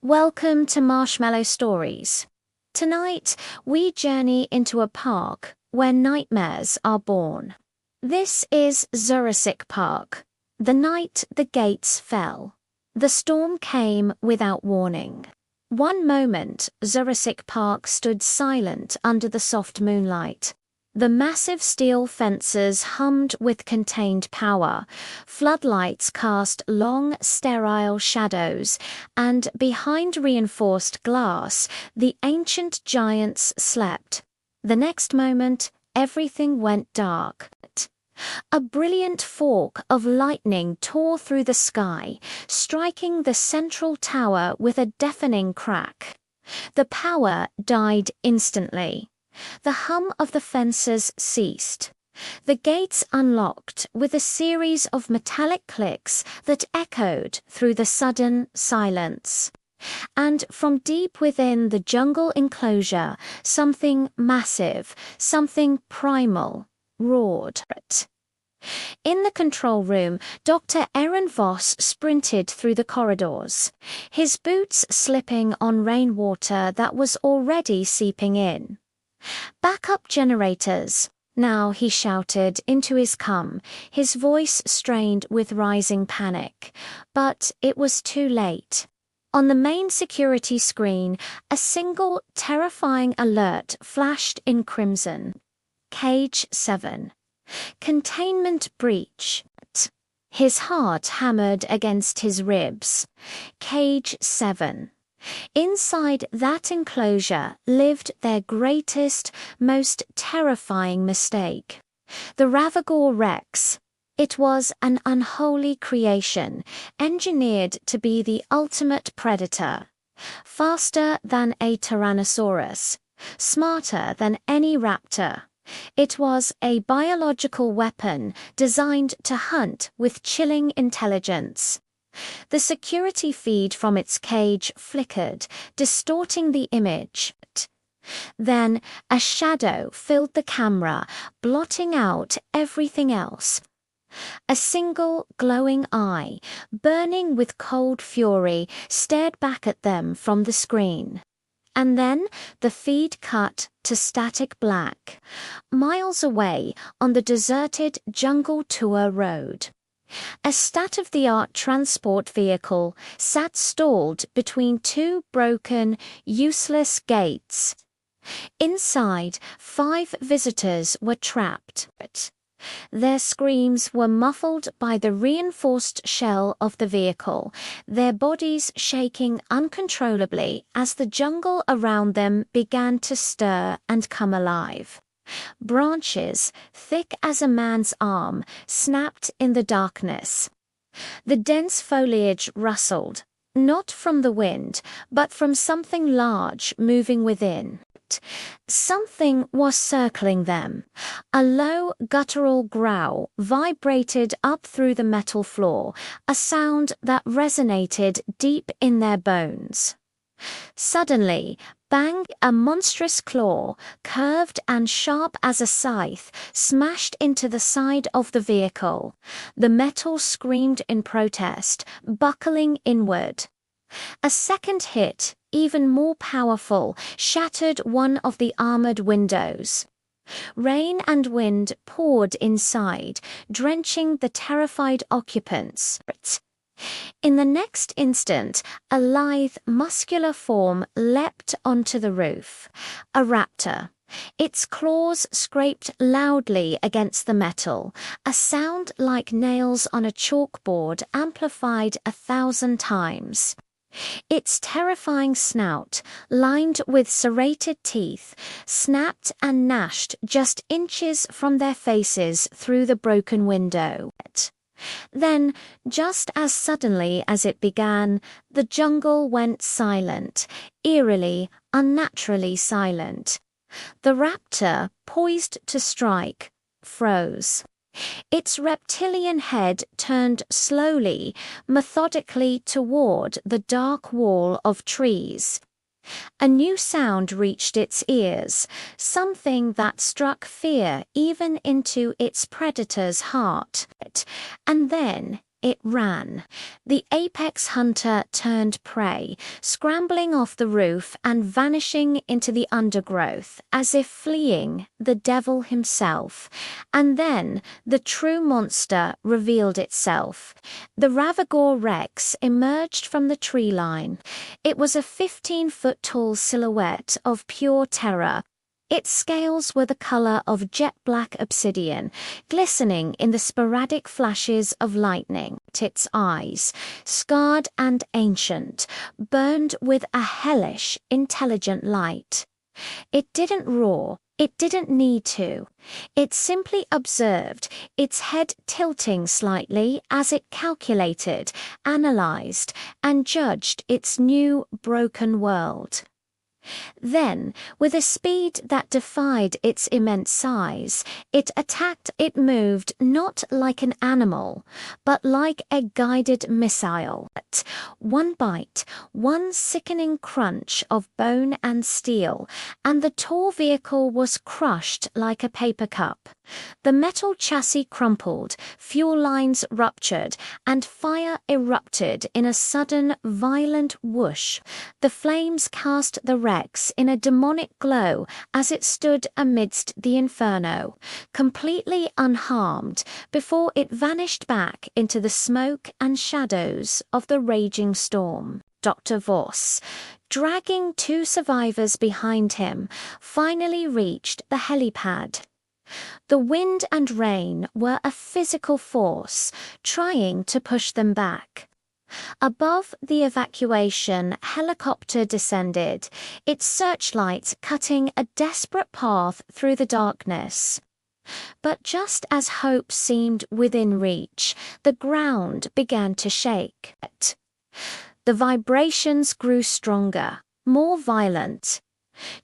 Welcome to Marshmallow Stories. Tonight, we journey into a park where nightmares are born. This is Zurasik Park. The night the gates fell. The storm came without warning. One moment, Zurasik Park stood silent under the soft moonlight. The massive steel fences hummed with contained power, floodlights cast long, sterile shadows, and behind reinforced glass, the ancient giants slept. The next moment, everything went dark. A brilliant fork of lightning tore through the sky, striking the central tower with a deafening crack. The power died instantly. The hum of the fences ceased. The gates unlocked with a series of metallic clicks that echoed through the sudden silence. And from deep within the jungle enclosure, something massive, something primal, roared. In the control room, Dr. Aaron Voss sprinted through the corridors, his boots slipping on rainwater that was already seeping in. "Backup generators!" now he shouted into his cum, his voice strained with rising panic. But it was too late. On the main security screen, a single terrifying alert flashed in crimson. Cage 7. Containment breach. His heart hammered against his ribs. Cage 7. Inside that enclosure lived their greatest, most terrifying mistake. The Ravagore Rex. It was an unholy creation, engineered to be the ultimate predator. Faster than a Tyrannosaurus, smarter than any raptor. It was a biological weapon designed to hunt with chilling intelligence. The security feed from its cage flickered, distorting the image. Then a shadow filled the camera, blotting out everything else. A single glowing eye, burning with cold fury, stared back at them from the screen. And then the feed cut to static black, miles away on the deserted Jungle Tour road. A state-of-the-art transport vehicle sat stalled between two broken, useless gates. Inside, 5 visitors were trapped. Their screams were muffled by the reinforced shell of the vehicle, their bodies shaking uncontrollably as the jungle around them began to stir and come alive. Branches, thick as a man's arm, snapped in the darkness. The dense foliage rustled, not from the wind, but from something large moving within. Something was circling them. A low, guttural growl vibrated up through the metal floor, a sound that resonated deep in their bones. Suddenly, bang! A monstrous claw, curved and sharp as a scythe, smashed into the side of the vehicle. The metal screamed in protest, buckling inward. A second hit, even more powerful, shattered one of the armored windows. Rain and wind poured inside, drenching the terrified occupants. In the next instant, a lithe, muscular form leapt onto the roof. A raptor. Its claws scraped loudly against the metal, a sound like nails on a chalkboard amplified 1,000 times. Its terrifying snout, lined with serrated teeth, snapped and gnashed just inches from their faces through the broken window. Then, just as suddenly as it began, the jungle went silent, eerily, unnaturally silent. The raptor, poised to strike, froze. Its reptilian head turned slowly, methodically toward the dark wall of trees. A new sound reached its ears, something that struck fear even into its predator's heart. And then, it ran. The apex hunter turned prey, scrambling off the roof and vanishing into the undergrowth as if fleeing the devil himself. And then the true monster revealed itself. The Ravagore Rex emerged from the tree line. It was a 15-foot-tall silhouette of pure terror. Its scales were the color of jet-black obsidian, glistening in the sporadic flashes of lightning. Its eyes, scarred and ancient, burned with a hellish, intelligent light. It didn't roar. It didn't need to. It simply observed, its head tilting slightly as it calculated, analyzed, and judged its new, broken world. Then, with a speed that defied its immense size, it attacked. It moved not like an animal, but like a guided missile. One bite, one sickening crunch of bone and steel, and the tall vehicle was crushed like a paper cup. The metal chassis crumpled, fuel lines ruptured, and fire erupted in a sudden, violent whoosh. The flames cast the Rex in a demonic glow as it stood amidst the inferno, completely unharmed, before it vanished back into the smoke and shadows of the raging storm. Dr. Voss, dragging two survivors behind him, finally reached the helipad. The wind and rain were a physical force, trying to push them back. Above the evacuation helicopter descended, its searchlight cutting a desperate path through the darkness. But just as hope seemed within reach, the ground began to shake. The vibrations grew stronger, more violent.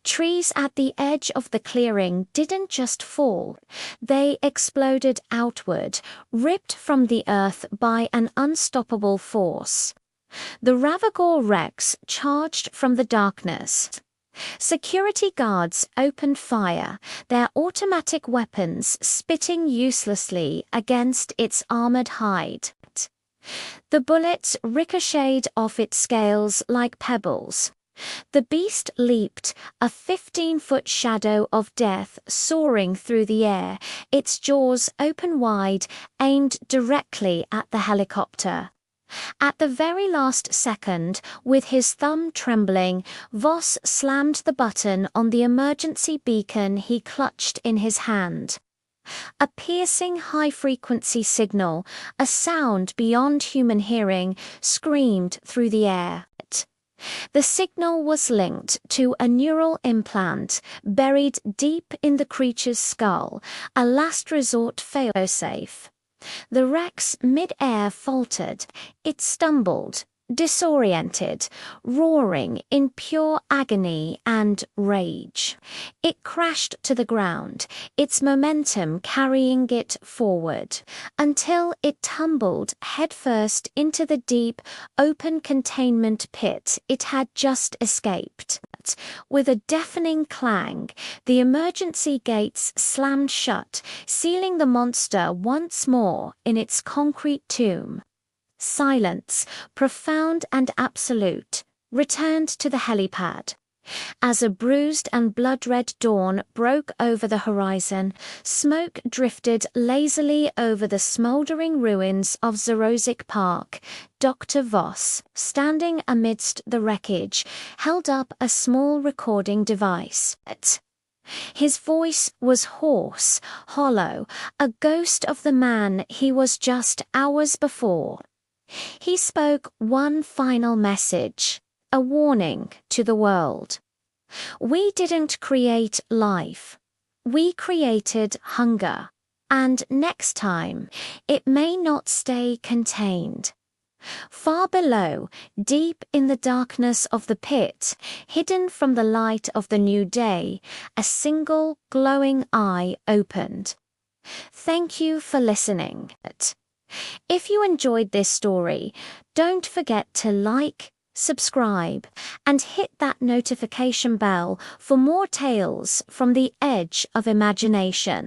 Trees at the edge of the clearing didn't just fall, they exploded outward, ripped from the earth by an unstoppable force. The Ravagore Rex charged from the darkness. Security guards opened fire, their automatic weapons spitting uselessly against its armored hide. The bullets ricocheted off its scales like pebbles. The beast leaped, a 15-foot shadow of death soaring through the air, its jaws open wide, aimed directly at the helicopter. At the very last second, with his thumb trembling, Voss slammed the button on the emergency beacon he clutched in his hand. A piercing high-frequency signal, a sound beyond human hearing, screamed through the air. The signal was linked to a neural implant buried deep in the creature's skull, a last resort failsafe. The Rex mid-air faltered. It stumbled, disoriented, roaring in pure agony and rage. It crashed to the ground, its momentum carrying it forward, until it tumbled headfirst into the deep, open containment pit it had just escaped. With a deafening clang, the emergency gates slammed shut, sealing the monster once more in its concrete tomb. Silence, profound and absolute, returned to the helipad. As a bruised and blood-red dawn broke over the horizon, smoke drifted lazily over the smouldering ruins of Zurasik Park. Dr. Voss, standing amidst the wreckage, held up a small recording device. His voice was hoarse, hollow, a ghost of the man he was just hours before. He spoke one final message, a warning to the world. We didn't create life. We created hunger. And next time, it may not stay contained. Far below, deep in the darkness of the pit, hidden from the light of the new day, a single glowing eye opened. Thank you for listening. If you enjoyed this story, don't forget to like, subscribe, and hit that notification bell for more tales from the edge of imagination.